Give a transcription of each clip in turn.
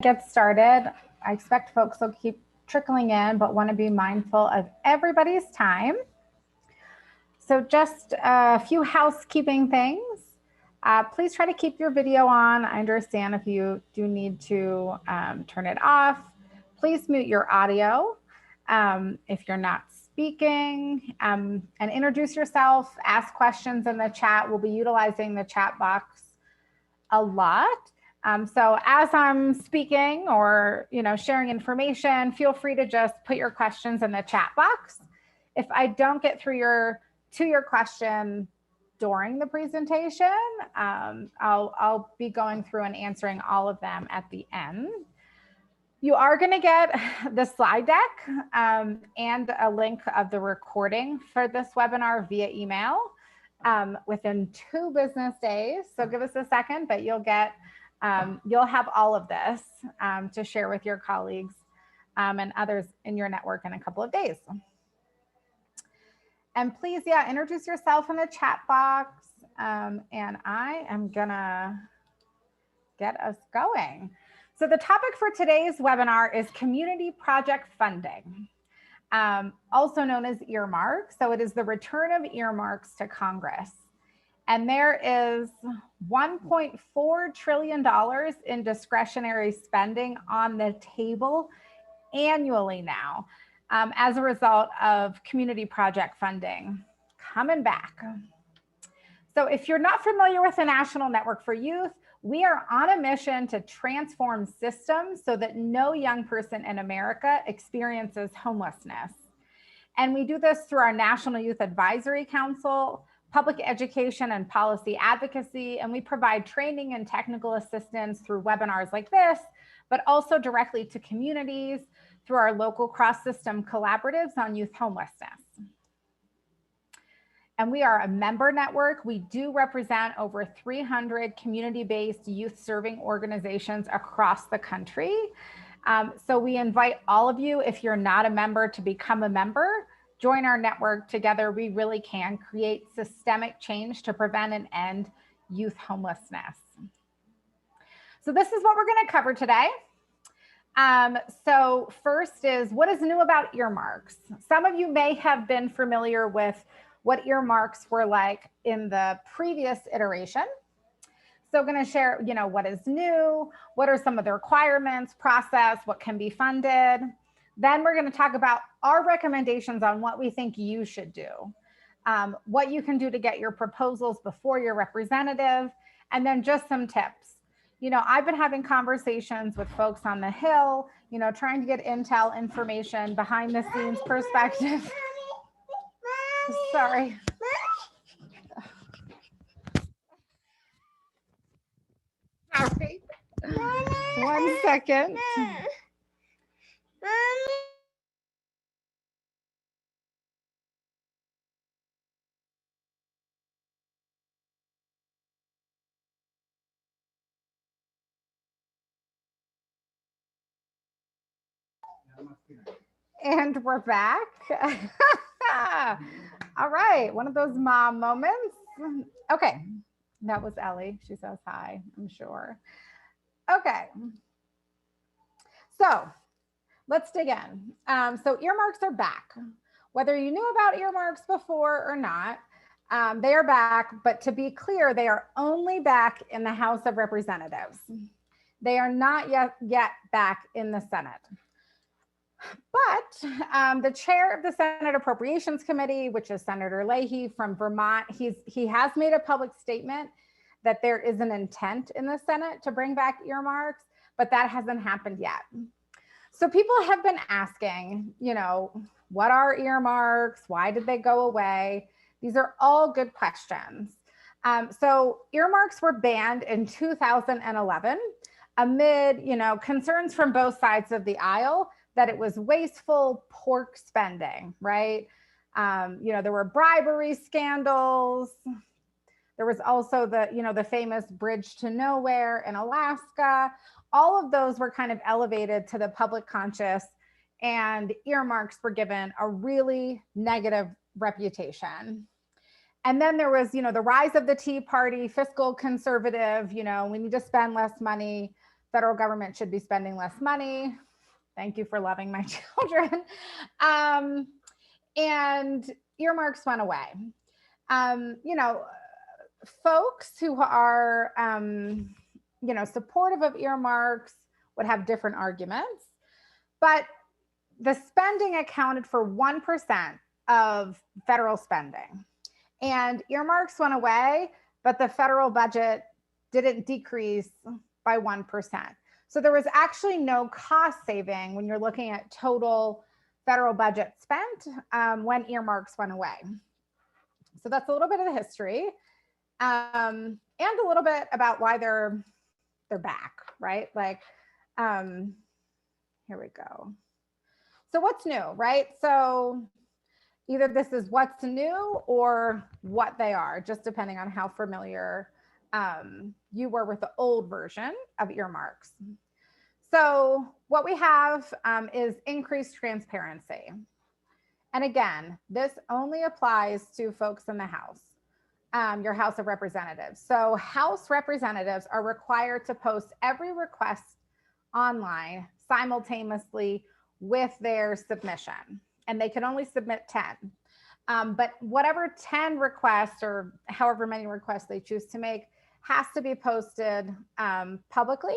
Get started. I expect folks will keep trickling in, but want to be mindful of everybody's time. So just a few housekeeping things. Please try to keep your video on. I understand if you do need to turn it off. Please mute your audio if you're not speaking, and introduce yourself, ask questions in the chat. We'll be utilizing the chat box a lot. So as I'm speaking or sharing information, feel free to just put your questions in the chat box. If I don't get through to your question during the presentation, I'll be going through and answering all of them at the end. You are going to get the slide deck and a link of the recording for this webinar via email within 2 business days. So give us a second, but you'll have all of this to share with your colleagues and others in your network in a couple of days. And please, introduce yourself in the chat box. And I am gonna get us going. So the topic for today's webinar is community project funding, also known as earmarks. So it is the return of earmarks to Congress. And there is $1.4 trillion in discretionary spending on the table annually now as a result of community project funding coming back. So if you're not familiar with the National Network for Youth, we are on a mission to transform systems so that no young person in America experiences homelessness. And we do this through our National Youth Advisory Council, public education and policy advocacy, and we provide training and technical assistance through webinars like this, but also directly to communities through our local cross-system collaboratives on youth homelessness. And we are a member network. We do represent over 300 community-based youth-serving organizations across the country. So we invite all of you, if you're not a member, to become a member. Join our network. Together, we really can create systemic change to prevent and end youth homelessness. So this is what we're going to cover today. So first is, what is new about earmarks? Some of you may have been familiar with what earmarks were like in the previous iteration. So I'm going to share, what is new, what are some of the requirements, process, what can be funded. Then we're going to talk about our recommendations on what we think you should do, what you can do to get your proposals before your representative, and then just some tips. I've been having conversations with folks on the Hill, trying to get intel information, behind the scenes perspective. Sorry. Sorry. 1 second. And we're back. All right, one of those mom moments. Okay, that was Ellie. She says hi, I'm sure. Okay, so let's dig in. So earmarks are back. Whether you knew about earmarks before or not, they are back, but to be clear, they are only back in the House of Representatives. They are not yet back in the Senate. But the chair of the Senate Appropriations Committee, which is Senator Leahy from Vermont, he has made a public statement that there is an intent in the Senate to bring back earmarks, but that hasn't happened yet. So people have been asking, what are earmarks? Why did they go away? These are all good questions. So earmarks were banned in 2011 amid, concerns from both sides of the aisle that it was wasteful pork spending, right? There were bribery scandals. There was also the famous bridge to nowhere in Alaska. All of those were kind of elevated to the public conscious, and earmarks were given a really negative reputation. And then there was, the rise of the Tea Party, fiscal conservative, we need to spend less money, federal government should be spending less money. Thank you for loving my children. And earmarks went away. You know, folks who are, you know, supportive of earmarks would have different arguments, but the spending accounted for 1% of federal spending. And earmarks went away, but the federal budget didn't decrease by 1%. So there was actually no cost saving when you're looking at total federal budget spent when earmarks went away. So that's a little bit of the history and a little bit about why they're back, right? Like, here we go. So what's new, right? So either this is what's new or what they are, just depending on how familiar you were with the old version of earmarks. So what we have is increased transparency. And again, this only applies to folks in the House, your House of Representatives. So House representatives are required to post every request online simultaneously with their submission, and they can only submit 10. But whatever 10 requests or however many requests they choose to make has to be posted publicly.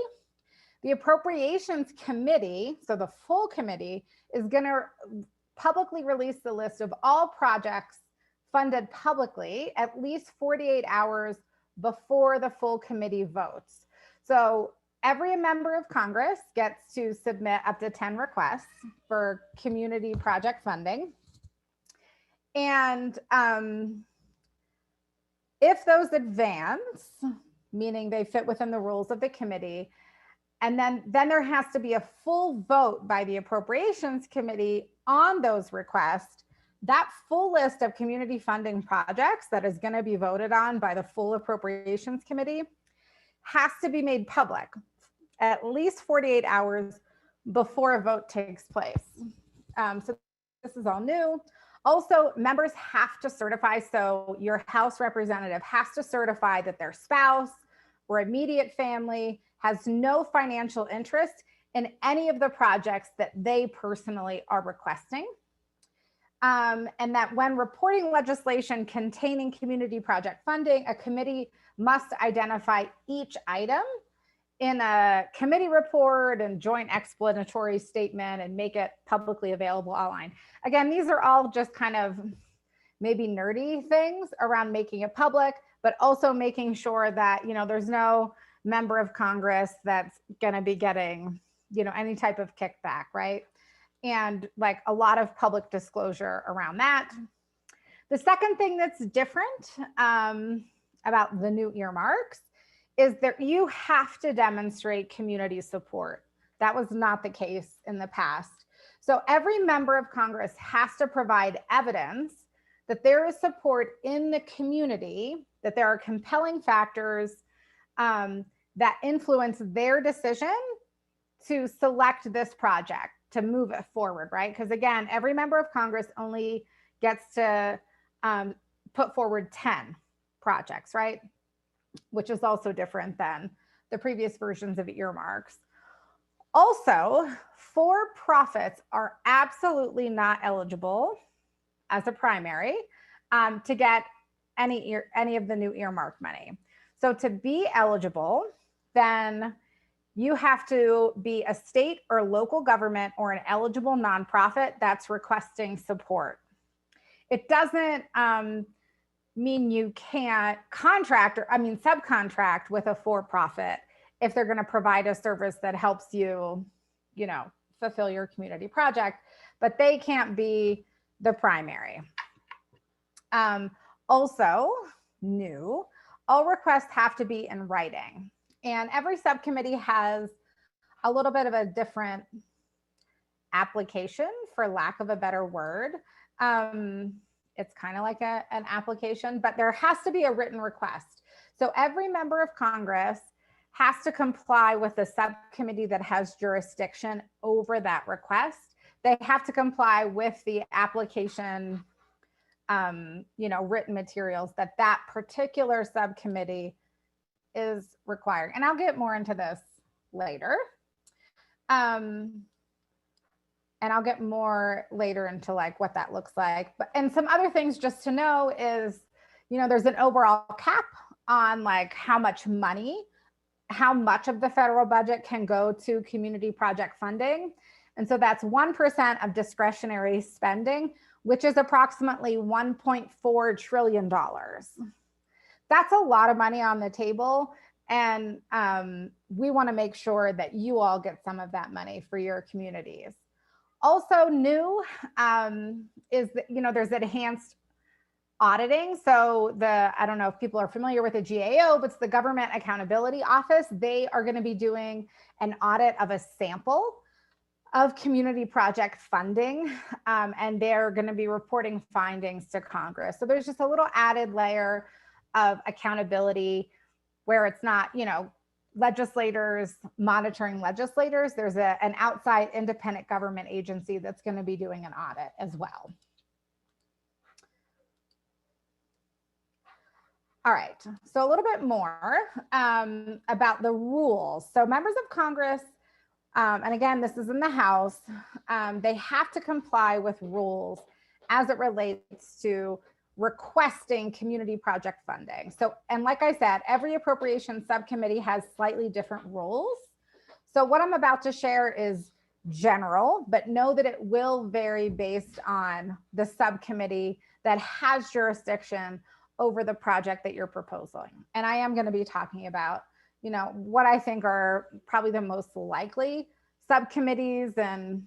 The Appropriations Committee, so the full committee, is going to publicly release the list of all projects funded publicly at least 48 hours before the full committee votes. So every member of Congress gets to submit up to 10 requests for community project funding. And if those advance, meaning they fit within the rules of the committee, and then there has to be a full vote by the Appropriations Committee on those requests, that full list of community funding projects that is going to be voted on by the full Appropriations Committee has to be made public at least 48 hours before a vote takes place. So this is all new. Also, members have to certify, so your House representative has to certify that their spouse or immediate family has no financial interest in any of the projects that they personally are requesting. And that when reporting legislation containing community project funding, a committee must identify each item in a committee report and joint explanatory statement and make it publicly available online. Again, these are all just kind of maybe nerdy things around making it public, but also making sure that, you know, there's no member of Congress that's going to be getting, you know, any type of kickback, right? And like a lot of public disclosure around that. The second thing that's different about the new earmarks is that you have to demonstrate community support. That was not the case in the past. So every member of Congress has to provide evidence that there is support in the community, that there are compelling factors that influence their decision to select this project, to move it forward, right? Because again, every member of Congress only gets to put forward 10 projects, right? Which is also different than the previous versions of earmarks. Also, for-profits are absolutely not eligible as a primary to get any of the new earmark money. So to be eligible, then you have to be a state or local government or an eligible nonprofit that's requesting support. It doesn't mean you can't subcontract with a for-profit if they're going to provide a service that helps you, you know, fulfill your community project, but they can't be the primary. Also new, all requests have to be in writing. And every subcommittee has a little bit of a different application, for lack of a better word. It's kind of like an application, but there has to be a written request. So every member of Congress has to comply with the subcommittee that has jurisdiction over that request. They have to comply with the application, you know, written materials that particular subcommittee is required. And I'll get more into this later. And I'll get more later into like what that looks like. But, and some other things just to know is, you know, there's an overall cap on like how much money, how much of the federal budget can go to community project funding. And so that's 1% of discretionary spending, which is approximately $1.4 trillion. That's a lot of money on the table. And we want to make sure that you all get some of that money for your communities. Also new is that, you know, there's enhanced auditing. So I don't know if people are familiar with the GAO, but it's the Government Accountability Office. They are going to be doing an audit of a sample of community project funding, and they're going to be reporting findings to Congress. So there's just a little added layer of accountability where it's not, you know, legislators monitoring legislators. There's an outside independent government agency that's going to be doing an audit as well. All right, so a little bit more about the rules. So members of Congress, and again, this is in the House, they have to comply with rules as it relates to requesting community project funding. So, and like I said, every appropriations subcommittee has slightly different rules. So what I'm about to share is general, but know that it will vary based on the subcommittee that has jurisdiction over the project that you're proposing. And I am going to be talking about, you know, what I think are probably the most likely subcommittees and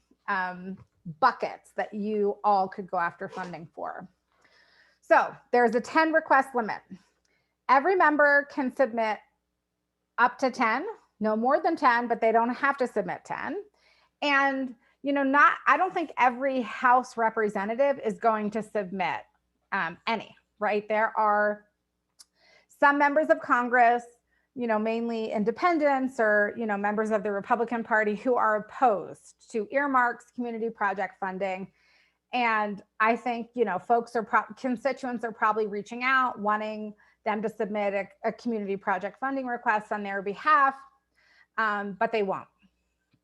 buckets that you all could go after funding for. So there's a 10 request limit. Every member can submit up to 10, no more than 10, but they don't have to submit 10. And, you know, I don't think every House representative is going to submit any, right? There are some members of Congress, you know, mainly independents or, you know, members of the Republican Party who are opposed to earmarks, community project funding. And I think, you know, constituents are probably reaching out, wanting them to submit a community project funding request on their behalf, but they won't,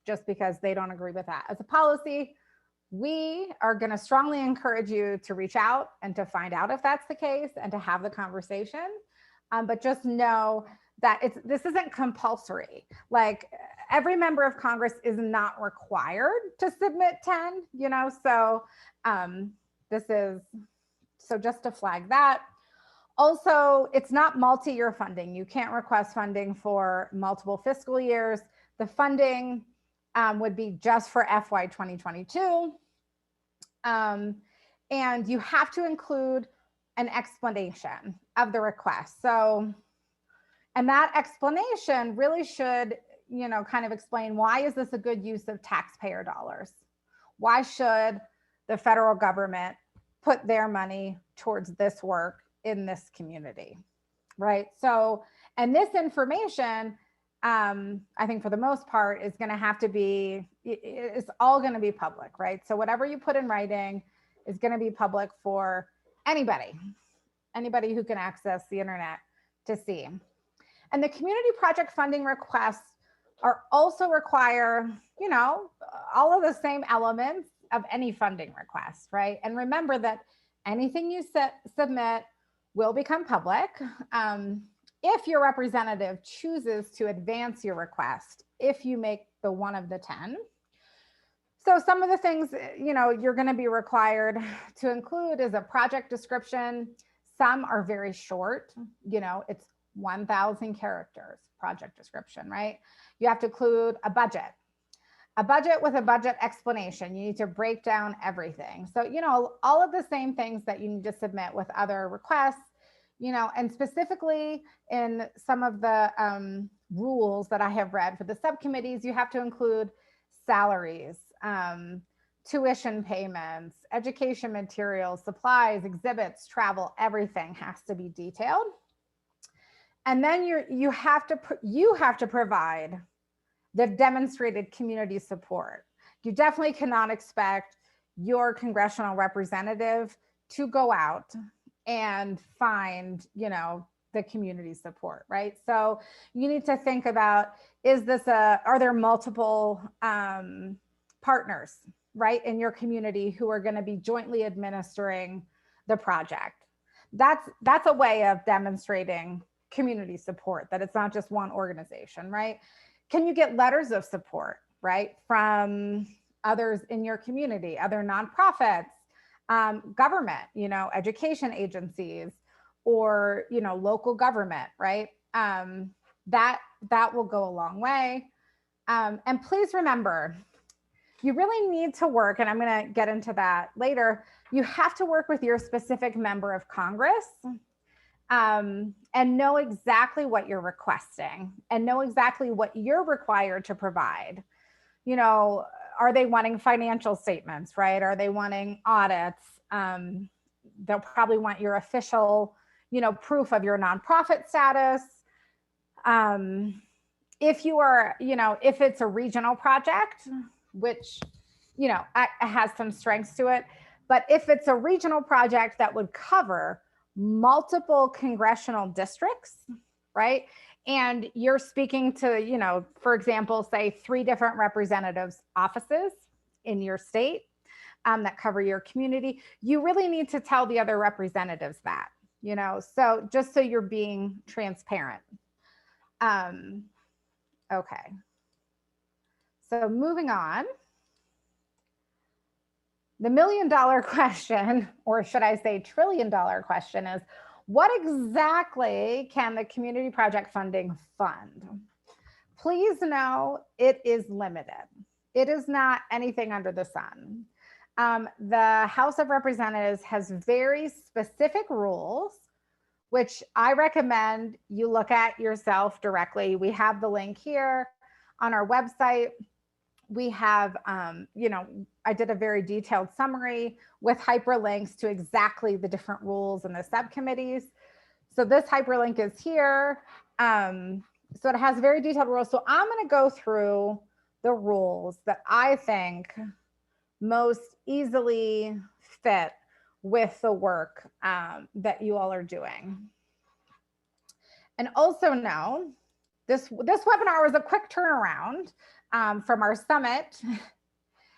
just because they don't agree with that. As a policy, we are going to strongly encourage you to reach out and to find out if that's the case and to have the conversation. But just know that this isn't compulsory. Like every member of Congress is not required to submit 10, you know, so so just to flag that. Also, it's not multi-year funding. You can't request funding for multiple fiscal years. The funding would be just for FY 2022. And you have to include an explanation of the request. So, and that explanation really should, you know, kind of explain, why is this a good use of taxpayer dollars? Why should the federal government put their money towards this work in this community, right? So, and this information, I think for the most part is going to have to be, it's all going to be public, right? So whatever you put in writing is going to be public for anybody who can access the internet to see. And the community project funding requests are also require, you know, all of the same elements of any funding request, right? And remember that anything you submit will become public if your representative chooses to advance your request, if you make the one of the 10. So some of the things, you know, you're going to be required to include is a project description. Some are very short, you know, it's 1,000 characters project description, right? You have to include a budget with a budget explanation. You need to break down everything. So, you know, all of the same things that you need to submit with other requests, you know, and specifically in some of the rules that I have read for the subcommittees, you have to include salaries, tuition payments, education materials, supplies, exhibits, travel, everything has to be detailed. And then you have to provide the demonstrated community support. You definitely cannot expect your congressional representative to go out and find, you know, the community support, right? So you need to think about, are there multiple partners, right, in your community who are going to be jointly administering the project? That's a way of demonstrating community support, that it's not just one organization, right? Can you get letters of support, right, from others in your community, other nonprofits, government, education agencies, or, local government, right? That will go a long way. And please remember, you really need to work, and I'm going to get into that later. You have to work with your specific member of Congress and know exactly what you're requesting and know exactly what you're required to provide. Are they wanting financial statements, right? Are they wanting audits? They'll probably want your official, proof of your nonprofit status. If you are, if it's a regional project, which, has some strengths to it, but if it's a regional project that would cover multiple congressional districts, right? And you're speaking to, for example, say 3 different representatives' offices in your state that cover your community, you really need to tell the other representatives that, so just so you're being transparent. Okay. So moving on. The $1 million question, or should I say $1 trillion question, is what exactly can the community project funding fund? Please know it is limited. It is not anything under the sun. The House of Representatives has very specific rules, which I recommend you look at yourself directly. We have the link here on our website. We have, I did a very detailed summary with hyperlinks to exactly the different rules in the subcommittees. So this hyperlink is here. So it has very detailed rules. So I'm going to go through the rules that I think most easily fit with the work that you all are doing. And also know, this webinar was a quick turnaround from our summit.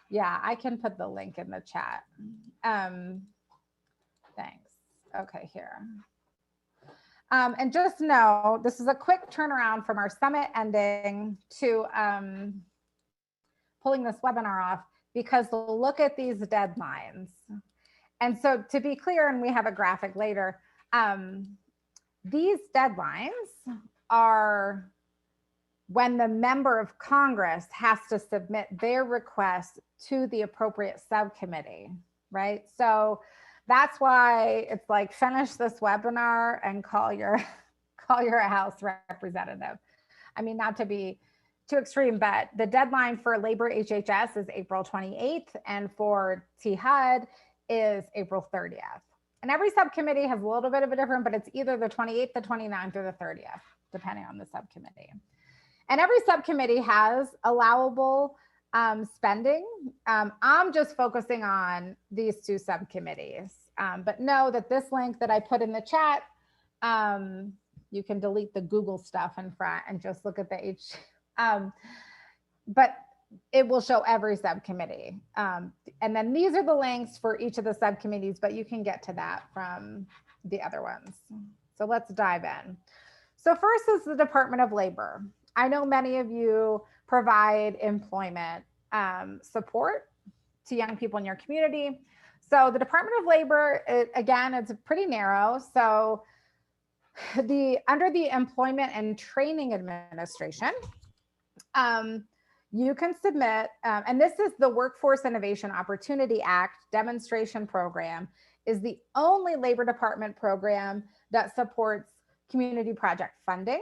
Yeah, I can put the link in the chat. Thanks. Okay, here. And just know, this is a quick turnaround from our summit ending to pulling this webinar off, because look at these deadlines. And so to be clear, and we have a graphic later, these deadlines are when the member of Congress has to submit their request to the appropriate subcommittee, right? So that's why it's like, finish this webinar and call your House representative. I mean, not to be too extreme, but the deadline for Labor HHS is April 28th, and for THUD is April 30th. And every subcommittee has a little bit of a different, but it's either the 28th, the 29th, or the 30th, depending on the subcommittee. And every subcommittee has allowable spending. I'm just focusing on these 2 subcommittees, but know that this link that I put in the chat, you can delete the Google stuff in front and just look at the but it will show every subcommittee. And then these are the links for each of the subcommittees, but you can get to that from the other ones. So let's dive in. So first is the Department of Labor. I know many of you provide employment support to young people in your community. So the Department of Labor, again, it's pretty narrow. So under the Employment and Training Administration, you can submit, and this is the Workforce Innovation Opportunity Act demonstration program, is the only Labor Department program that supports community project funding.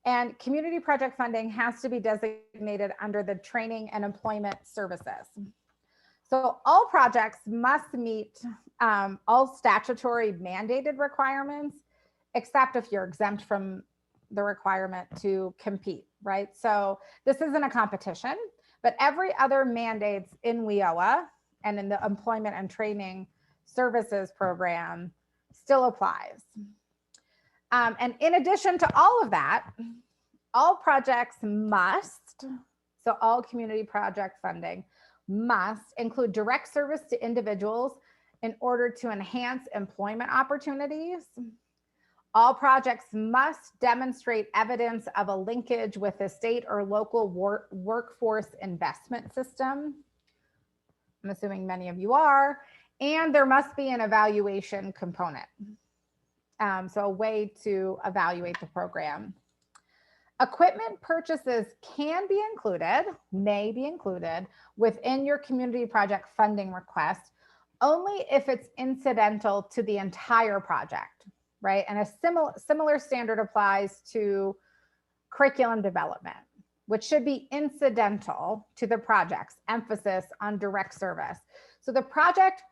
And community project funding has to be designated under the Training and Employment Services. So all projects must meet all statutory mandated requirements, except if you're exempt from the requirement to compete, right? So this isn't a competition, but every other mandates in WIOA and in the Employment and Training Services program still applies. And in addition to all of that, All projects must, so all community project funding must include direct service to individuals in order to enhance employment opportunities. All projects must demonstrate evidence of a linkage with the state or local workforce investment system. I'm assuming many of you are. And there must be an evaluation component. So a way to evaluate the program. Equipment purchases can be included, may be included within your community project funding request, only if it's incidental to the entire project, right? And a similar standard applies to curriculum development, which should be incidental to the project's emphasis on direct service. So the project,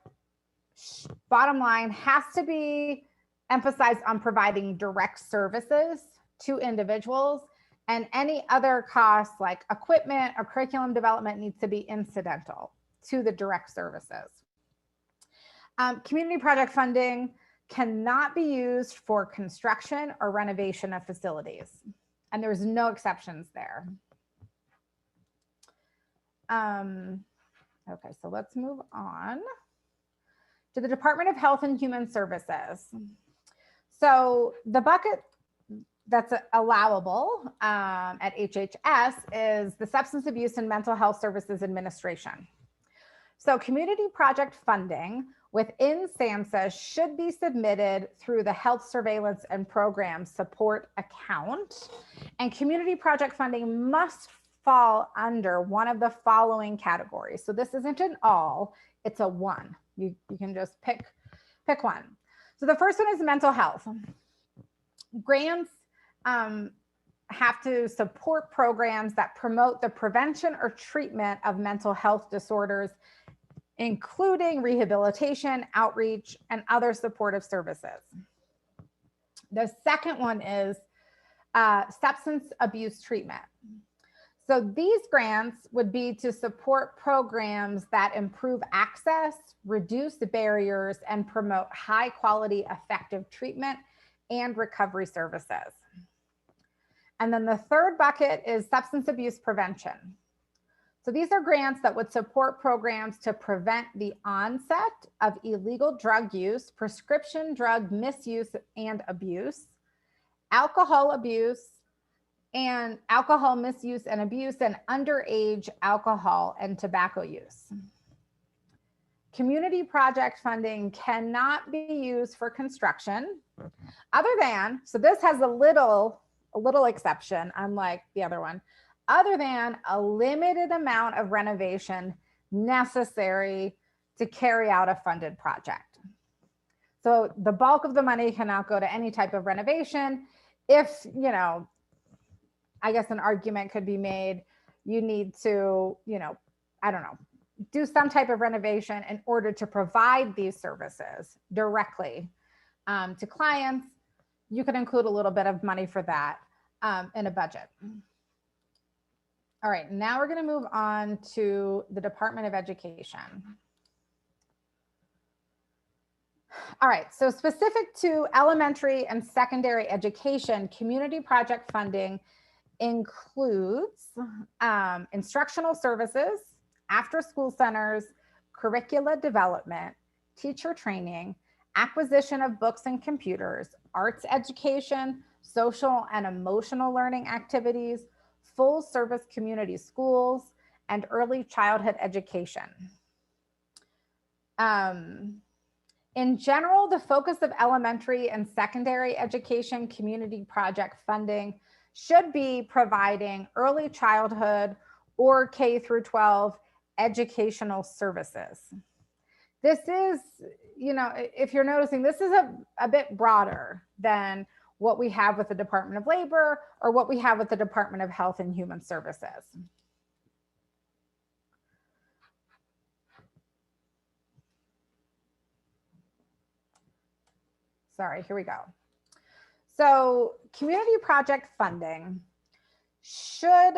bottom line, has to be emphasized on providing direct services to individuals, and any other costs like equipment or curriculum development needs to be incidental to the direct services. Community project funding cannot be used for construction or renovation of facilities, and there's no exceptions there. Okay, so let's move on to the Department of Health and Human Services. So the bucket that's allowable at HHS is the Substance Abuse and Mental Health Services Administration. So community project funding within SAMHSA should be submitted through the Health Surveillance and Program Support account, and community project funding must fall under one of the following categories. So this isn't an all, it's a one. You can just pick one. So the first one is mental health. Grants have to support programs that promote the prevention or treatment of mental health disorders, including rehabilitation, outreach, and other supportive services. The second one is substance abuse treatment. So these grants would be to support programs that improve access, reduce the barriers, and promote high quality, effective treatment and recovery services. And then the third bucket is substance abuse prevention. So these are grants that would support programs to prevent the onset of illegal drug use, prescription drug misuse and abuse, alcohol abuse, and alcohol misuse and abuse, and underage alcohol and tobacco use. Community project funding cannot be used for construction other than, so this has a little exception, unlike the other one, other than a limited amount of renovation necessary to carry out a funded project. So the bulk of the money cannot go to any type of renovation. If, you know, I guess an argument could be made, you need to, you know, I don't know, do some type of renovation in order to provide these services directly to clients. You could include a little bit of money for that in a budget. All right, now we're going to move on to the Department of Education. All right, so specific to elementary and secondary education, community project funding includes instructional services, after-school centers, curricula development, teacher training, acquisition of books and computers, arts education, social and emotional learning activities, full-service community schools, and early childhood education. In general, the focus of elementary and secondary education community project funding should be providing early childhood or K through 12 educational services. This is, you know, if you're noticing, this is a bit broader than what we have with the Department of Labor or what we have with the Department of Health and Human Services. Sorry, here we go. So community project funding should,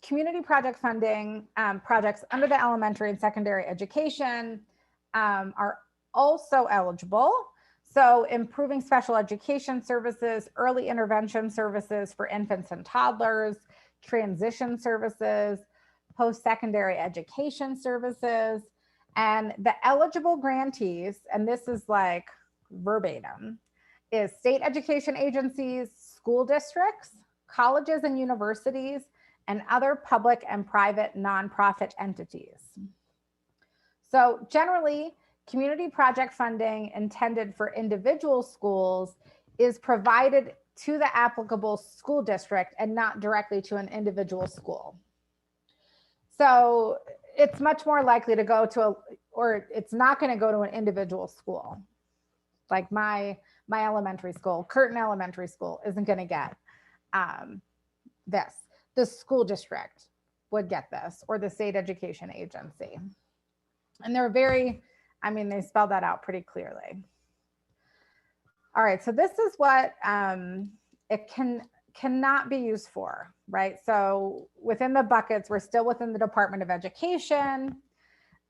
community project funding projects under the elementary and secondary education are also eligible. So improving special education services, early intervention services for infants and toddlers, transition services, post-secondary education services, and the eligible grantees, and this is like verbatim, is state education agencies, school districts, colleges and universities, and other public and private nonprofit entities. So generally, community project funding intended for individual schools is provided to the applicable school district and not directly to an individual school. So it's much more likely to go to or it's not going to go to an individual school. Like my elementary school, Curtin Elementary School, isn't going to get this. The school district would get this, or the state education agency. And they're very, I mean, they spelled that out pretty clearly. All right, so this is what it cannot be used for, right? So within the buckets, we're still within the Department of Education.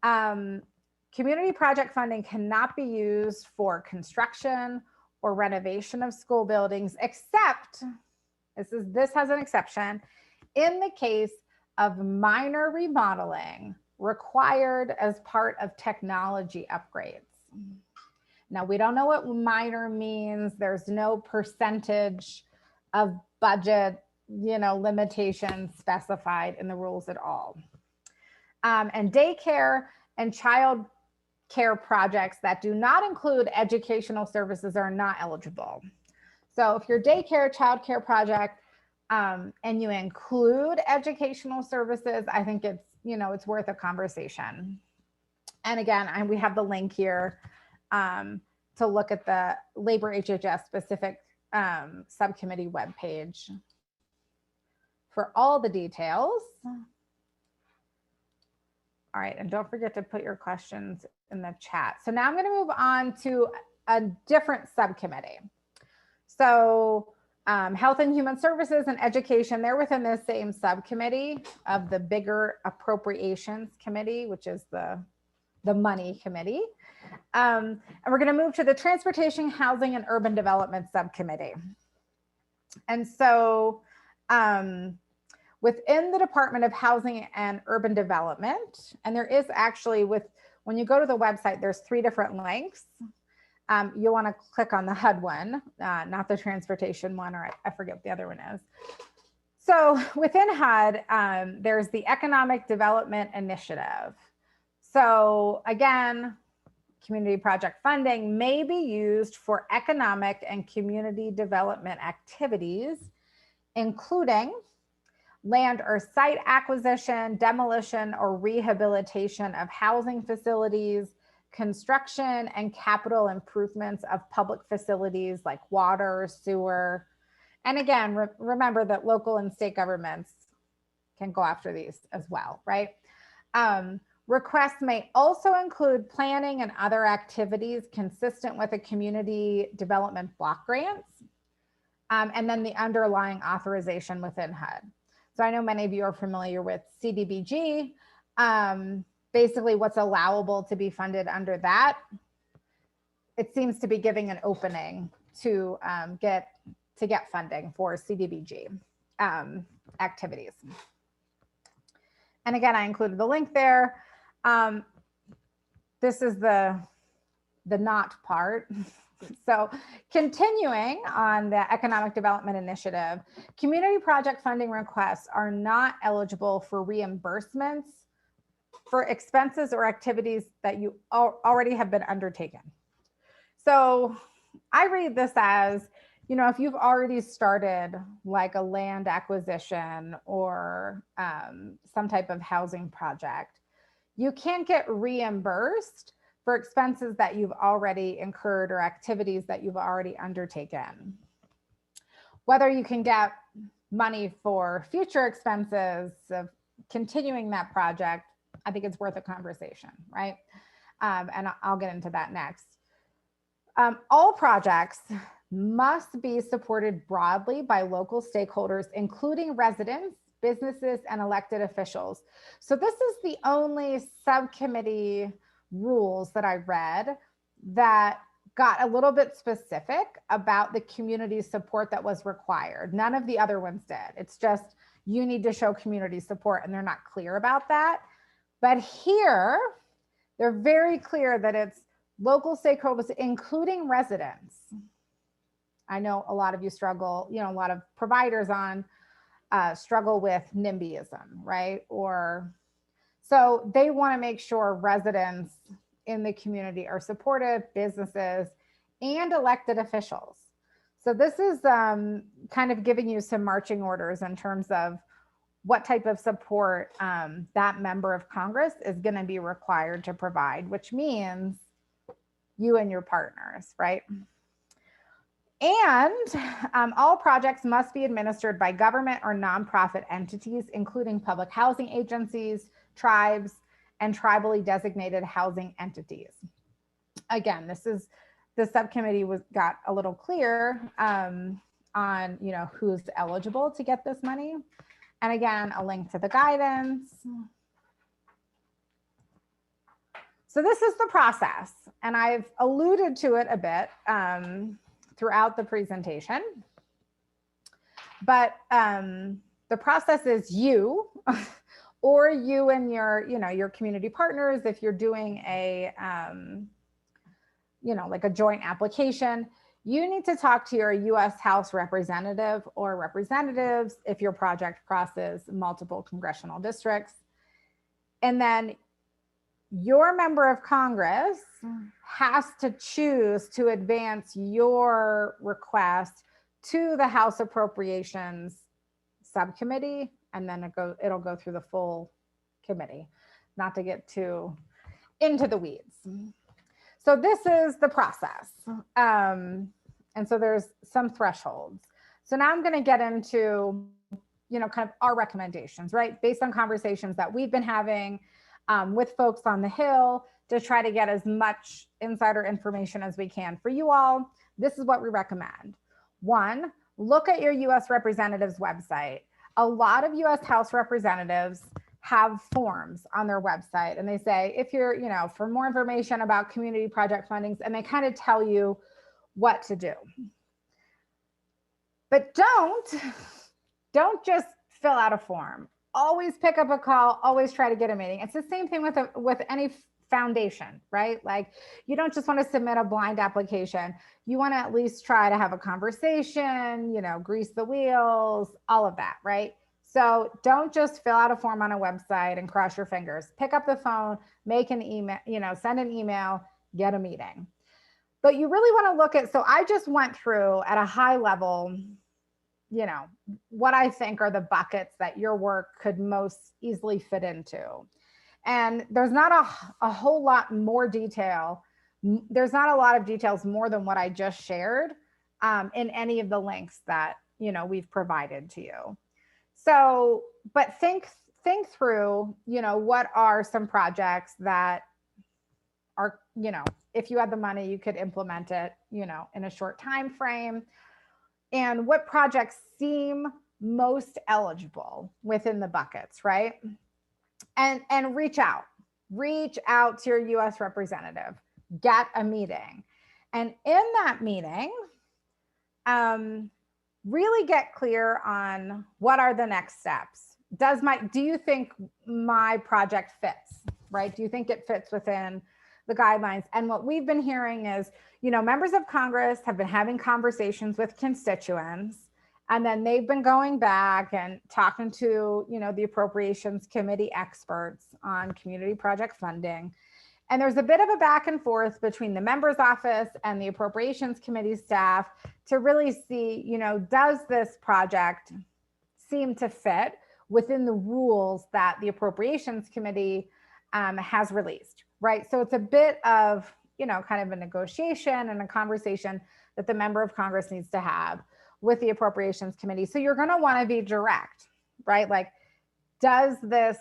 Community project funding cannot be used for construction or renovation of school buildings, except, this has an exception, in the case of minor remodeling required as part of technology upgrades. Now, we don't know what minor means. There's no percentage of budget, limitations specified in the rules at all. And daycare and child care projects that do not include educational services are not eligible. So if your daycare, child care project, and you include educational services, I think it's, it's worth a conversation. And again, we have the link here to look at the Labor HHS specific subcommittee webpage for all the details. All right, and don't forget to put your questions in the chat. So now I'm going to move on to a different subcommittee. So Health and Human Services and Education, they're within the same subcommittee of the bigger Appropriations Committee, which is the money committee. And we're going to move to the Transportation, Housing, and Urban Development Subcommittee. And so within the Department of Housing and Urban Development, and there is actually when you go to the website, there's 3 different links. You'll want to click on the HUD one, not the transportation one, or I forget what the other one is. So within HUD, there's the Economic Development Initiative. So again, community project funding may be used for economic and community development activities, including land or site acquisition, demolition, or rehabilitation of housing facilities, construction and capital improvements of public facilities like water, sewer. And again, remember that local and state governments can go after these as well, right? Requests may also include planning and other activities consistent with a community development block grants, and then the underlying authorization within HUD. So I know many of you are familiar with CDBG. Basically what's allowable to be funded under that. It seems to be giving an opening to get funding for CDBG activities. And again, I included the link there. This is the not part. So continuing on the Economic Development Initiative, community project funding requests are not eligible for reimbursements for expenses or activities that you already have been undertaken. So I read this as, if you've already started like a land acquisition or some type of housing project, you can't get reimbursed for expenses that you've already incurred or activities that you've already undertaken. Whether you can get money for future expenses of continuing that project, I think it's worth a conversation, right? And I'll get into that next. All projects must be supported broadly by local stakeholders, including residents, businesses, and elected officials. So this is the only subcommittee rules that I read that got a little bit specific about the community support that was required. None of the other ones did. It's just, you need to show community support, and they're not clear about that. But here, they're very clear that it's local stakeholders, including residents. I know a lot of you struggle, a lot of providers on struggle with NIMBYism, right? So they want to make sure residents in the community are supportive, businesses, and elected officials. So this is kind of giving you some marching orders in terms of what type of support that member of Congress is going to be required to provide, which means you and your partners, right? And all projects must be administered by government or nonprofit entities, including public housing agencies, tribes, and tribally designated housing entities. Again, the subcommittee got a little clear on who's eligible to get this money. And again, a link to the guidance. So this is the process, and I've alluded to it a bit throughout the presentation. But the process is you or you and your community partners, if you're doing a like a joint application, you need to talk to your US House representative or representatives if your project crosses multiple congressional districts. And then your member of Congress has to choose to advance your request to the House Appropriations Subcommittee, and then it'll go through the full committee, not to get too into the weeds. So this is the process. And so there's some thresholds. So now I'm going to get into, kind of our recommendations, right? Based on conversations that we've been having with folks on the Hill to try to get as much insider information as we can for you all. This is what we recommend. 1, look at your US representative's website. A lot of US House representatives have forms on their website, and they say, if you're, for more information about community project fundings, and they kind of tell you what to do. But don't just fill out a form. Always pick up a call, always try to get a meeting. It's the same thing with any foundation, right? Like, you don't just want to submit a blind application. You want to at least try to have a conversation, grease the wheels, all of that, right? So don't just fill out a form on a website and cross your fingers. Pick up the phone, make an email, send an email, get a meeting. But you really want to look at, so I just went through at a high level, what I think are the buckets that your work could most easily fit into. And there's not a whole lot more detail. There's not a lot of details more than what I just shared in any of the links that, we've provided to you. So, but think through, what are some projects that are, if you had the money, you could implement it, in a short time frame. And what projects seem most eligible within the buckets, right? And reach out to your US representative, get a meeting. And in that meeting, really get clear on what are the next steps. Do you think my project fits, right? Do you think it fits within the guidelines? And what we've been hearing is, members of Congress have been having conversations with constituents, and then they've been going back and talking to, the Appropriations Committee experts on community project funding. And there's a bit of a back and forth between the member's office and the Appropriations Committee staff to really see, does this project seem to fit within the rules that the Appropriations Committee has released, right? So it's a bit of, kind of a negotiation and a conversation that the member of Congress needs to have with the Appropriations Committee. So you're going to want to be direct, right? Like, does this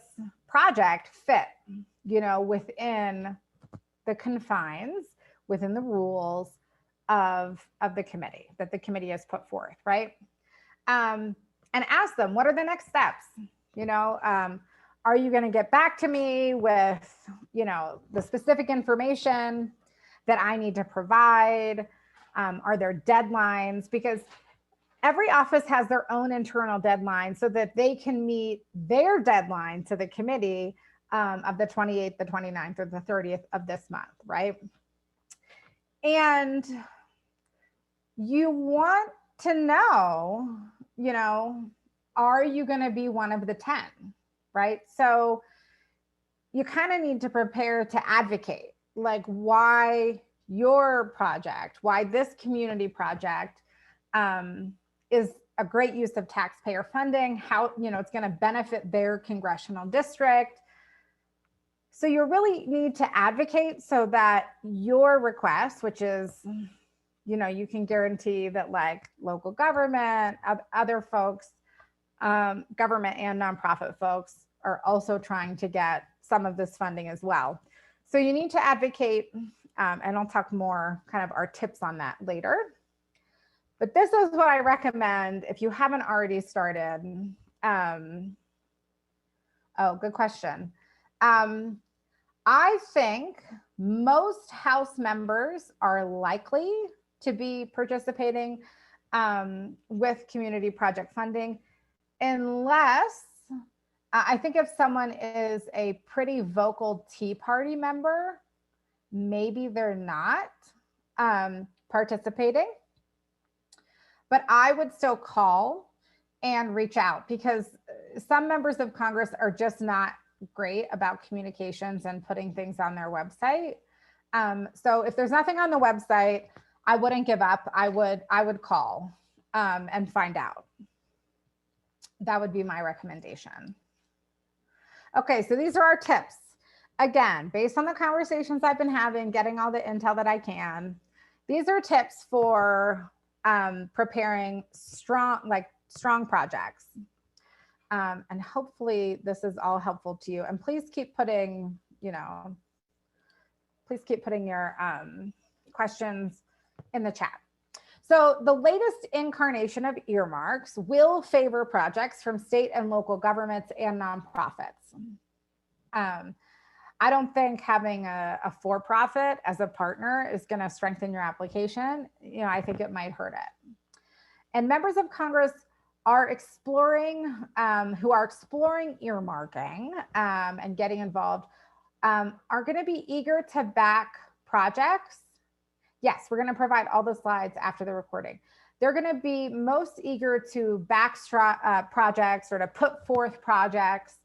project fit, within the confines, within the rules of the committee that the committee has put forth, right? And ask them, what are the next steps? Are you going to get back to me with, the specific information that I need to provide? Are there deadlines? Because every office has their own internal deadline so that they can meet their deadline to the committee of the 28th, the 29th, or the 30th of this month, right? And you want to know, you know, are you going to be one of the 10, right? So you kind of need to prepare to advocate, like why your project, why this community project is a great use of taxpayer funding, how, you know, it's going to benefit their congressional district. So you really need to advocate so that your request, which is, you know, you can guarantee that like local government, other folks, government and nonprofit folks are also trying to get some of this funding as well. So you need to advocate, and I'll talk more kind of our tips on that later. But this is what I recommend if you haven't already started. Oh, good question. I think most House members are likely to be participating with community project funding, unless I think if someone is a pretty vocal Tea Party member, maybe they're not participating. But I would still call and reach out, because some members of Congress are just not great about communications and putting things on their website. So if there's nothing on the website, I wouldn't give up. I would call and find out. That would be my recommendation. Okay, so these are our tips. Again, based on the conversations I've been having, getting all the intel that I can, these are tips for preparing strong projects. And hopefully this is all helpful to you. And please keep putting, you know, please keep putting your questions in the chat. So the latest incarnation of earmarks will favor projects from state and local governments and nonprofits. I don't think having a for-profit as a partner is going to strengthen your application. You know, I think it might hurt it. And members of Congress are exploring, who are exploring earmarking and getting involved, are going to be eager to back projects. Yes, we're going to provide all the slides after the recording. They're going to be most eager to back projects or to put forth projects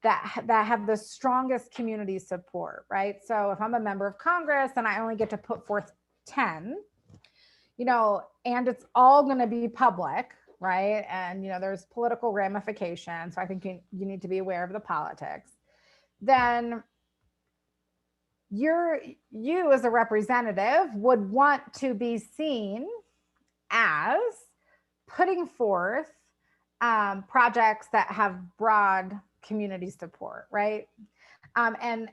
that have the strongest community support, right? So if I'm a member of Congress and I only get to put forth 10, you know, and it's all going to be public, right? And, you know, there's political ramifications. So I think you need to be aware of the politics. Then you as a representative would want to be seen as putting forth projects that have broad community support, right? And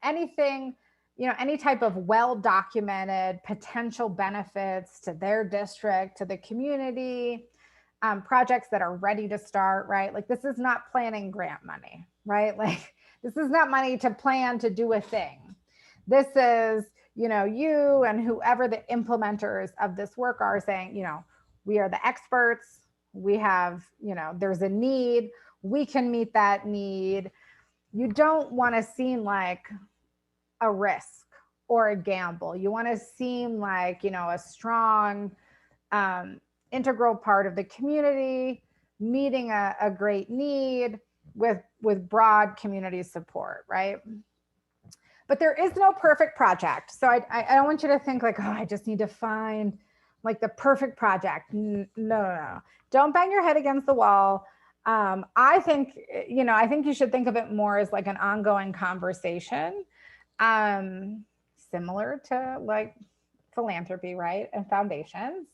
anything, you know, any type of well-documented potential benefits to their district, to the community, projects that are ready to start, right? Like this is not planning grant money, right? Like this is not money to plan to do a thing. This is, you know, you and whoever the implementers of this work are saying, you know, we are the experts. We have, you know, there's a need. We can meet that need. You don't want to seem like a risk or a gamble. You want to seem like, you know, a strong, integral part of the community, meeting a great need with broad community support, right? But there is no perfect project. So I don't want you to think like, oh, I just need to find like the perfect project. No. Don't bang your head against the wall. I think, you know, I think you should think of it more as like an ongoing conversation, similar to like philanthropy, right? And foundations.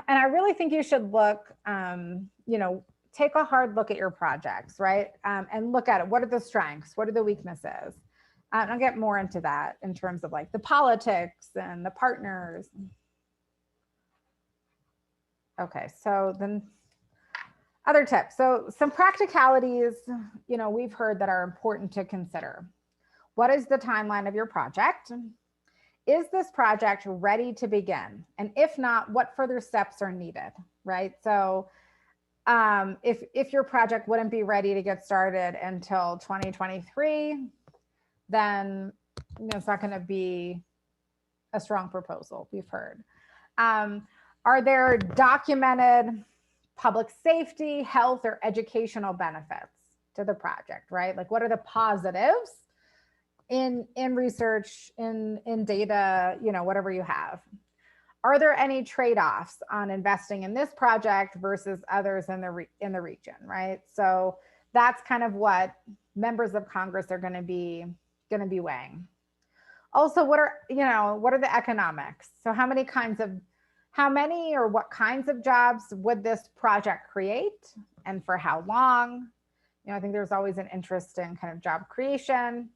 And I really think you should look, you know, take a hard look at your projects, right? And look at it. What are the strengths? What are the weaknesses? I'll get more into that in terms of like the politics and the partners. Okay, so then other tips. So some practicalities, you know, we've heard that are important to consider. What is the timeline of your project? is this project ready to begin? And if not, what further steps are needed, right? So if your project wouldn't be ready to get started until 2023, then it's not going to be a strong proposal, we've heard. Are there documented public safety, health, or educational benefits to the project, right? Like, what are the positives in research, in data, whatever you have? Are there any trade-offs on investing in this project versus others in the region, right? So that's kind of what members of Congress are going to be weighing. Also, what are the economics? So how many or what kinds of jobs would this project create, and for how long? I think there's always an interest in kind of job creation.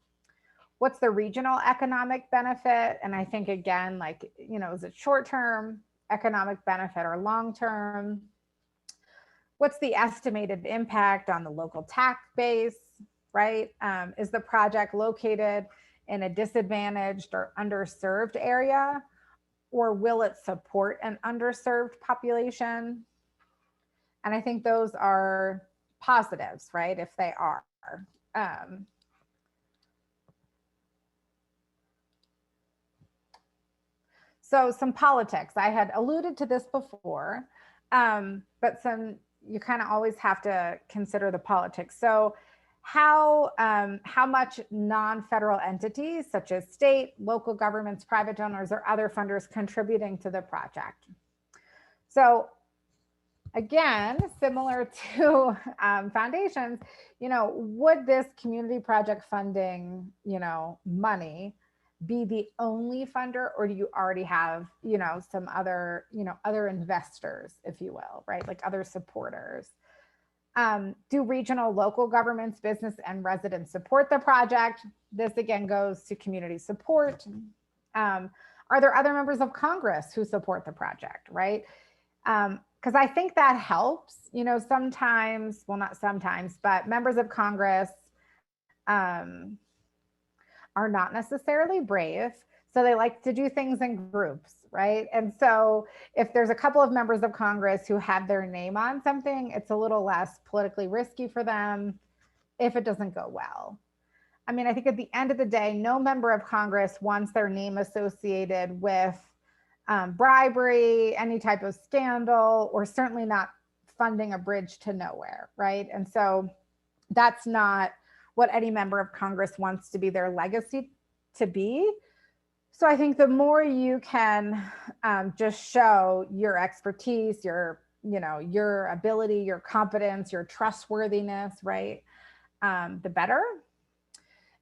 What's the regional economic benefit? And I think, again, like, is it short-term economic benefit or long-term? What's the estimated impact on the local tax base, right? Is the project located in a disadvantaged or underserved area, or will it support an underserved population? And I think those are positives, right? If they are. So some politics. I had alluded to this before, but you kind of always have to consider the politics. So how much non-federal entities such as state, local governments, private donors, or other funders contributing to the project? So again, similar to foundations, would this community project funding, money be the only funder, or do you already have, some other, other investors, if you will, right? Like other supporters? Do regional, local governments, business, and residents support the project? This again goes to community support. Are there other members of Congress who support the project, right? Because I think that helps, sometimes, well, not sometimes, but members of Congress are not necessarily brave. So they like to do things in groups, right? And so if there's a couple of members of Congress who have their name on something, it's a little less politically risky for them if it doesn't go well. I mean, I think at the end of the day, no member of Congress wants their name associated with bribery, any type of scandal, or certainly not funding a bridge to nowhere, right? And so that's not what any member of Congress wants to be their legacy to be. So I think the more you can just show your expertise, your ability, your competence, your trustworthiness, right, the better.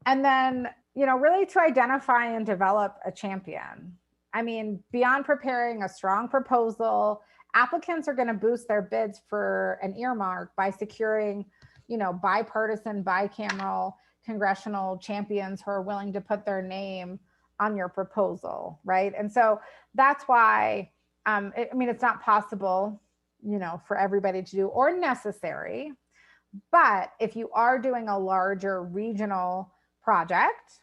And then, really to identify and develop a champion. I mean, beyond preparing a strong proposal, applicants are going to boost their bids for an earmark by securing, bipartisan, bicameral congressional champions who are willing to put their name on your proposal, right? And so that's why, it's not possible, for everybody to do or necessary, but if you are doing a larger regional project,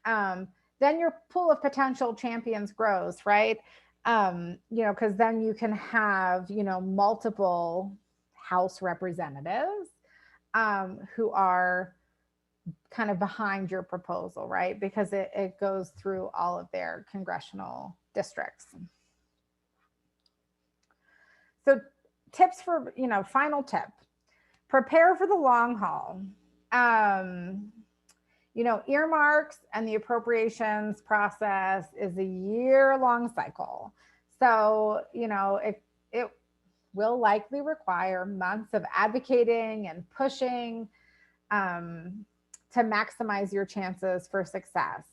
then your pool of potential champions grows, right? Because then you can have, multiple House representatives who are kind of behind your proposal, right? Because it goes through all of their congressional districts. So tips for, final tip, prepare for the long haul. Earmarks and the appropriations process is a year-long cycle. So, it will likely require months of advocating and pushing to maximize your chances for success.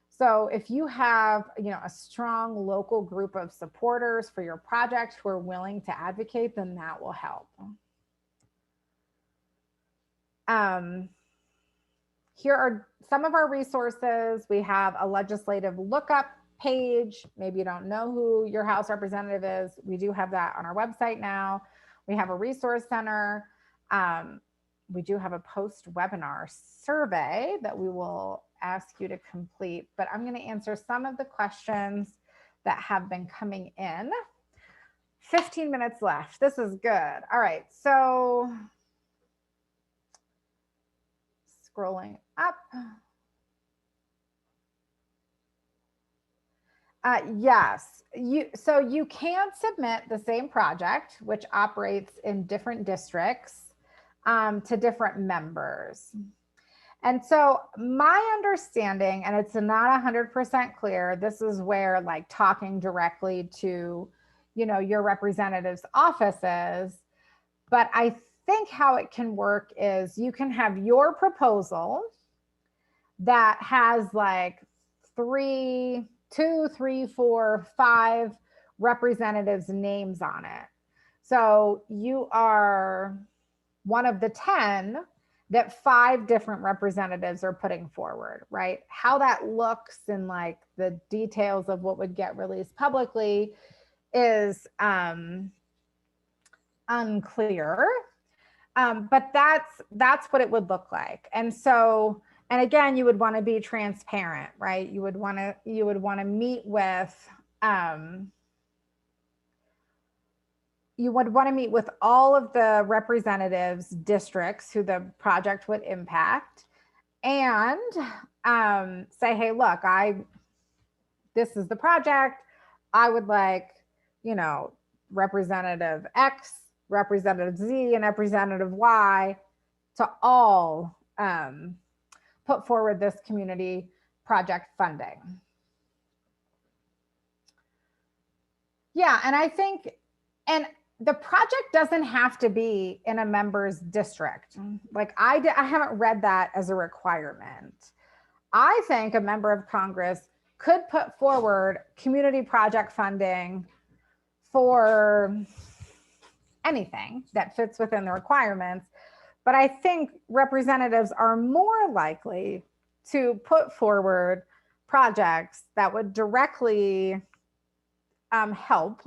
So if you have, a strong local group of supporters for your project who are willing to advocate, then that will help. Here are some of our resources. We have a legislative lookup page. Maybe you don't know who your House representative is. We do have that on our website now. We have a resource center. we do have a post-webinar survey that we will ask you to complete, but I'm going to answer some of the questions that have been coming in. 15 minutes left. This is good. All right, so scrolling up. Yes, so you can submit the same project, which operates in different districts, to different members. And so my understanding, and it's not 100% clear, this is where like talking directly to, you know, your representative's offices, but I think how it can work is you can have your proposal that has like 2, 3, 4, 5 representatives' names on it. So you are one of the 10 that 5 different representatives are putting forward, right? How that looks and like the details of what would get released publicly is unclear. But that's what it would look like. And so, and again, you would want to be transparent, right? You would want to meet with all of the representatives' districts who the project would impact, and say, hey, look, this is the project. I would like, you know, Representative X, Representative Z, and Representative Y to all put forward this community project funding. Yeah, and I think, and the project doesn't have to be in a member's district. Like I haven't read that as a requirement. I think a member of Congress could put forward community project funding for anything that fits within the requirements. But I think representatives are more likely to put forward projects that would directly help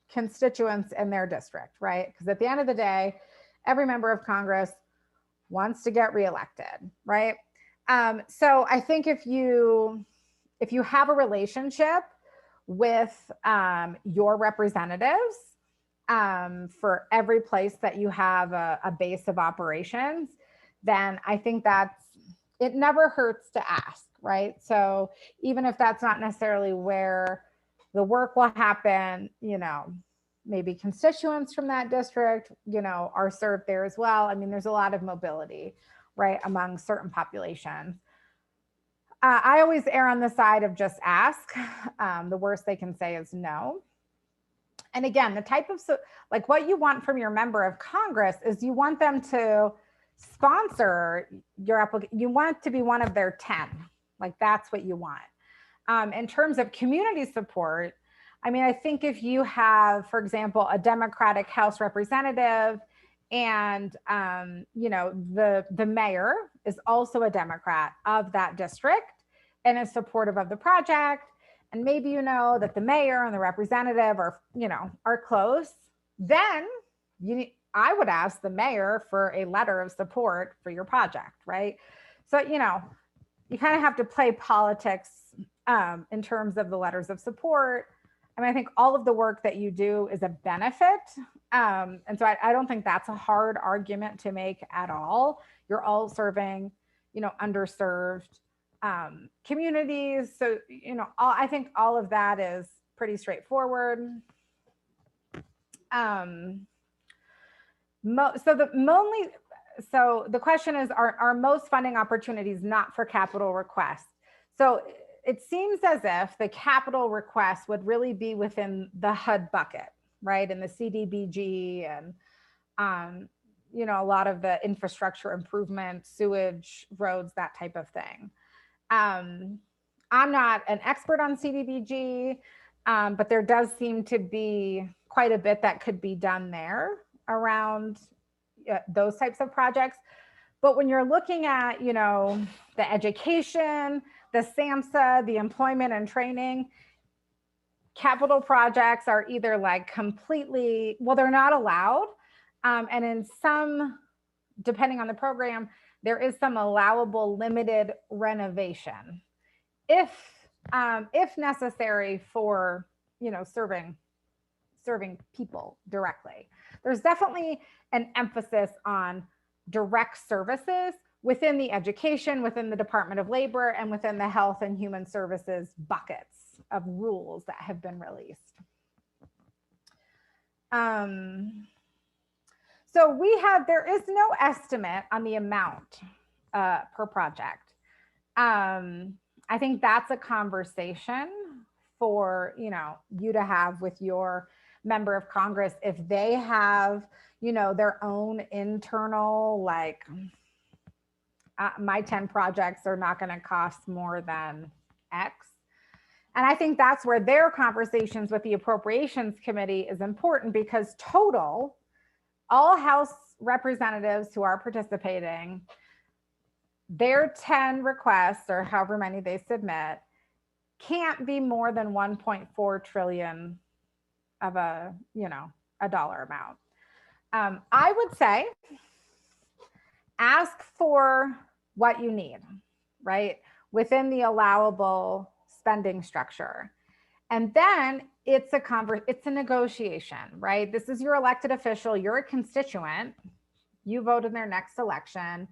constituents in their district, right? Because at the end of the day, every member of Congress wants to get reelected, right? So I think if you have a relationship with your representatives for every place that you have a base of operations, then I think it never hurts to ask, right? So even if that's not necessarily where the work will happen, you know, maybe constituents from that district, you know, are served there as well. I mean, there's a lot of mobility, right, among certain populations. I always err on the side of just ask. The worst they can say is no. And again, the type of, like what you want from your member of Congress is you want them to sponsor your application. You want it to be one of their 10. Like that's what you want. In terms of community support, I mean, I think if you have, for example, a Democratic House representative and, you know, the mayor is also a Democrat of that district and is supportive of the project, and maybe you know that the mayor and the representative are, you know, are close, then I would ask the mayor for a letter of support for your project, right? So, you know, you kind of have to play politics in terms of the letters of support. I mean, I think all of the work that you do is a benefit. And so I don't think that's a hard argument to make at all. You're all serving, you know, underserved communities. So, you know, I think all of that is pretty straightforward. So the question is, are most funding opportunities not for capital requests? So it seems as if the capital request would really be within the HUD bucket, right? And the CDBG and, you know, a lot of the infrastructure improvement, sewage, roads, that type of thing. I'm not an expert on CDBG, but there does seem to be quite a bit that could be done there around those types of projects. But when you're looking at, you know, the education, the SAMHSA, the employment and training, capital projects are either like completely, well, they're not allowed. And in some depending on the program, there is some allowable limited renovation if necessary for, serving people directly. There's definitely an emphasis on direct services within the education, within the Department of Labor, and within the Health and Human Services buckets of rules that have been released. So there is no estimate on the amount per project. I think that's a conversation for, you to have with your member of Congress if they have, their own internal, like, my 10 projects are not going to cost more than X. And I think that's where their conversations with the Appropriations Committee is important, because total, all House representatives who are participating, their 10 requests, or however many they submit, can't be more than 1.4 trillion of a dollar amount. I would say ask for what you need, right, within the allowable spending structure. And then it's a negotiation, right? This is your elected official, you're a constituent, you vote in their next election,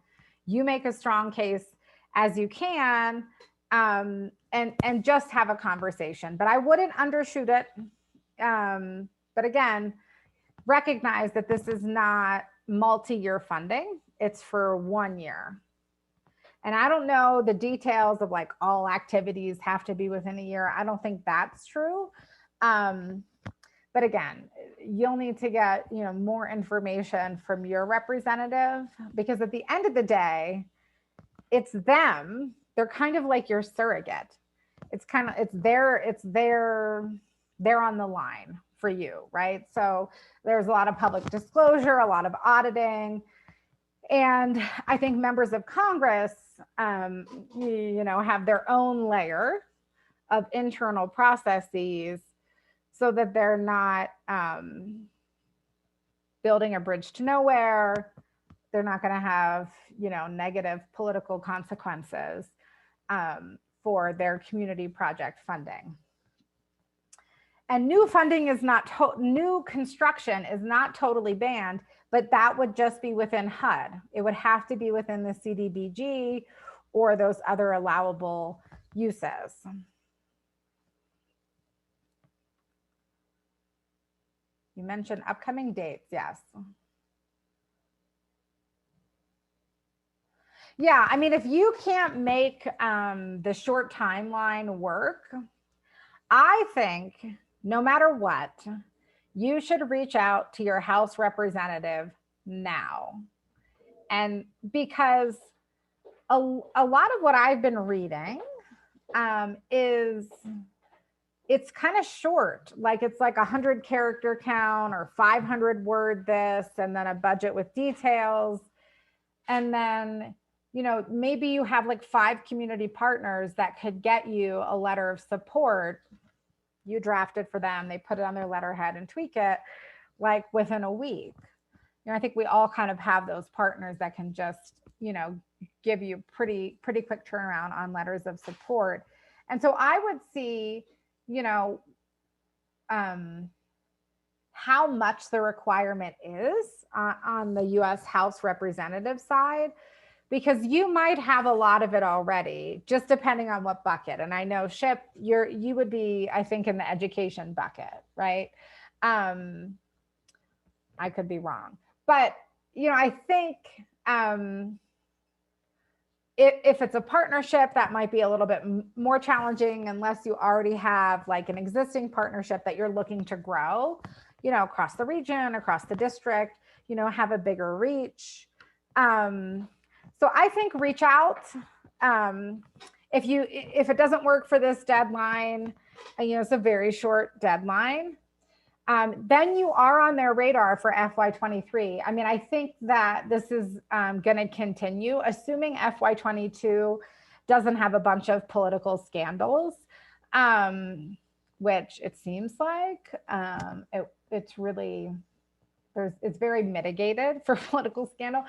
you make a strong case as you can, and just have a conversation. But I wouldn't undershoot it. But again, recognize that this is not multi-year funding. It's for 1 year. And I don't know the details of like all activities have to be within a year. I don't think that's true. But again, you'll need to get, more information from your representative, because at the end of the day, it's them. They're kind of like your surrogate. They're on the line for you, right? So there's a lot of public disclosure, a lot of auditing. And I think members of Congress, have their own layer of internal processes so that they're not building a bridge to nowhere. They're not going to have, negative political consequences for their community project funding. And new funding is not, new construction is not totally banned, but that would just be within HUD. It would have to be within the CDBG or those other allowable uses. You mentioned upcoming dates, yes. Yeah, I mean, if you can't make the short timeline work, I think no matter what, you should reach out to your House representative now. And because a lot of what I've been reading is it's kind of short, like it's like 100 character count or 500 word this, and then a budget with details. And then, maybe you have like 5 community partners that could get you a letter of support. You draft it for them, they put it on their letterhead and tweak it like within a week. I think we all kind of have those partners that can just, give you pretty quick turnaround on letters of support. And so I would see, how much the requirement is on the US House representative side, because you might have a lot of it already, just depending on what bucket. And I know Ship, you would be, I think, in the education bucket, right? I could be wrong, but I think if it's a partnership, that might be a little bit more challenging unless you already have like an existing partnership that you're looking to grow, across the region, across the district, have a bigger reach. So I think reach out. If it doesn't work for this deadline, it's a very short deadline, then you are on their radar for FY23. I mean, I think that this is going to continue, assuming FY22 doesn't have a bunch of political scandals, which it seems like it's really it's very mitigated for political scandal,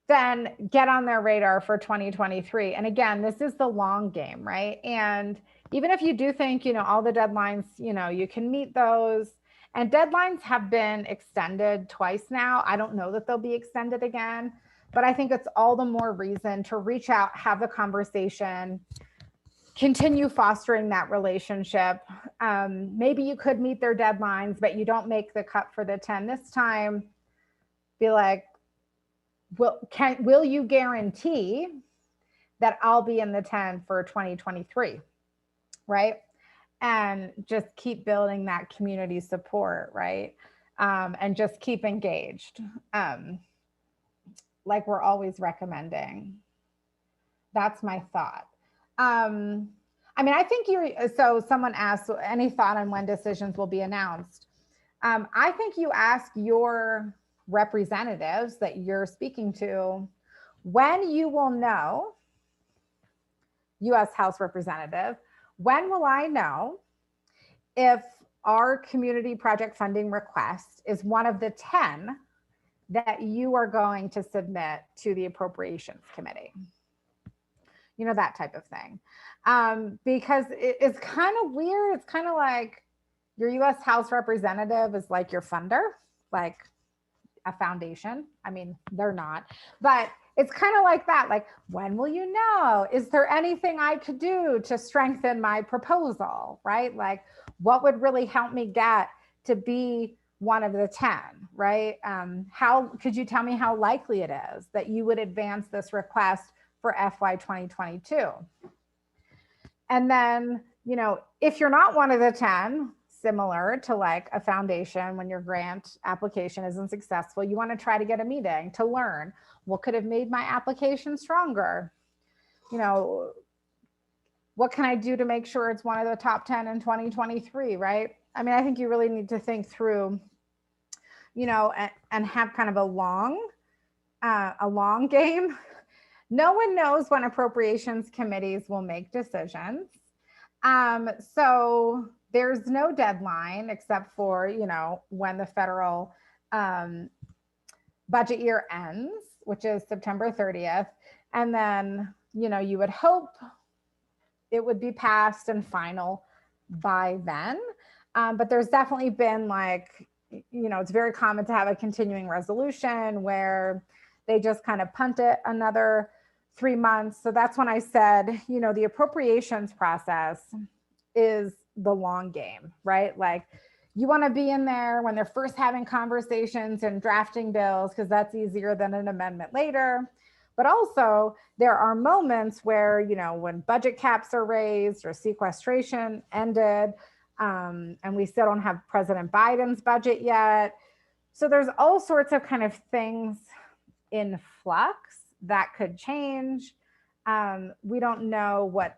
then get on their radar for 2023. And again, this is the long game, right? And even if you do think, all the deadlines, you can meet those, and deadlines have been extended twice now. I don't know that they'll be extended again, but I think it's all the more reason to reach out, have the conversation, continue fostering that relationship. Maybe you could meet their deadlines, but you don't make the cut for the 10 this time. Be like, will you guarantee that I'll be in the 10 for 2023, right? And just keep building that community support, right? And just keep engaged, like we're always recommending. That's my thought. I think so someone asked, any thought on when decisions will be announced? I think you ask your representatives that you're speaking to when you will know, U.S. House Representative, when will I know if our community project funding request is one of the 10 that you are going to submit to the Appropriations Committee? That type of thing. Because it's kind of weird. It's kind of like your U.S. House Representative is like your funder, like a foundation. I mean, they're not, but it's kind of like that. Like, when will you know? Is there anything I could do to strengthen my proposal, right? Like, what would really help me get to be one of the 10, right? How could you tell me how likely it is that you would advance this request for FY 2022? And then, if you're not one of the 10, similar to like a foundation, when your grant application isn't successful, you want to try to get a meeting to learn what could have made my application stronger. What can I do to make sure it's one of the top 10 in 2023, right? I think you really need to think through, and have kind of a long game. No one knows when appropriations committees will make decisions. So there's no deadline except for, when the federal budget year ends, which is September 30th. And then, you would hope it would be passed and final by then. But there's definitely been it's very common to have a continuing resolution where they just kind of punt it another 3 months. So that's when I said, the appropriations process is the long game, right? Like, you want to be in there when they're first having conversations and drafting bills, because that's easier than an amendment later. But also there are moments where, when budget caps are raised or sequestration ended, and we still don't have President Biden's budget yet. So there's all sorts of kind of things in flux that could change. We don't know what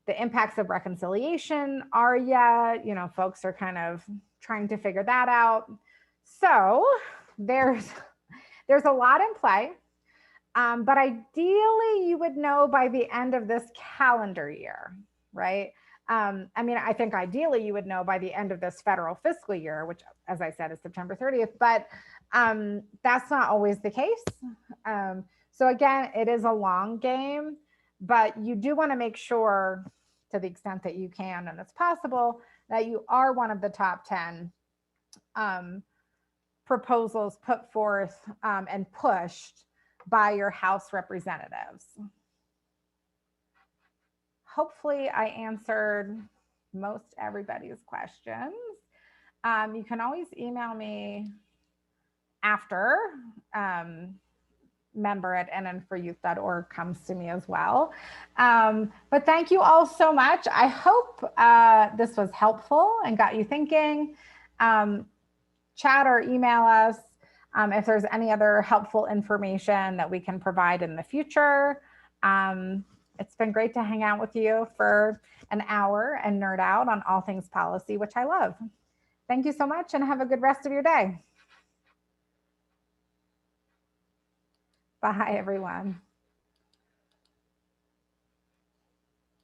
the impacts of reconciliation are yet. Folks are kind of trying to figure that out. So there's a lot in play. But ideally, you would know by the end of this calendar year, right? I think ideally you would know by the end of this federal fiscal year, which, as I said, is September 30th, but that's not always the case. So again, it is a long game, but you do want to make sure, to the extent that you can and it's possible, that you are one of the top 10 proposals put forth and pushed by your House representatives. Hopefully I answered most everybody's questions. You can always email me after. member@nnforyouth.org comes to me as well. But thank you all so much. I hope this was helpful and got you thinking. Chat or email us if there's any other helpful information that we can provide in the future. It's been great to hang out with you for an hour and nerd out on all things policy, which I love. Thank you so much and have a good rest of your day. Bye, everyone.